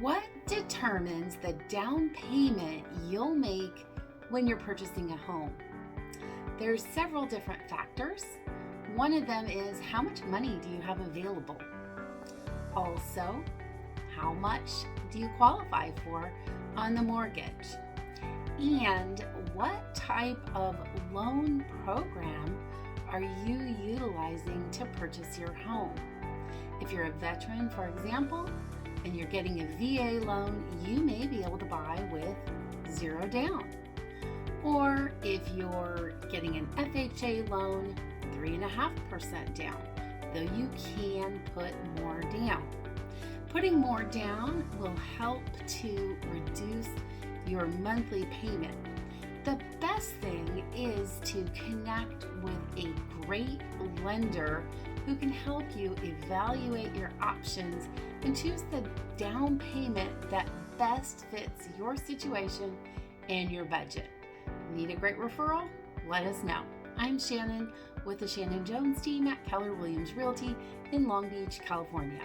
What determines the down payment you'll make when you're purchasing a home? There's several different factors. One of them is how much money do you have available? Also, how much do you qualify for on the mortgage? And what type of loan program are you utilizing to purchase your home? If you're a veteran, for example, and you're getting a VA loan, you may be able to buy with zero down. Or if you're getting an FHA loan, 3.5% down, though you can put more down. Putting more down will help to reduce your monthly payment. The best thing is to connect with a great lender who can help you evaluate your options and choose the down payment that best fits your situation and your budget. Need a great referral? Let us know. I'm Shannon with the Shannon Jones Team at Keller Williams Realty in Long Beach, California.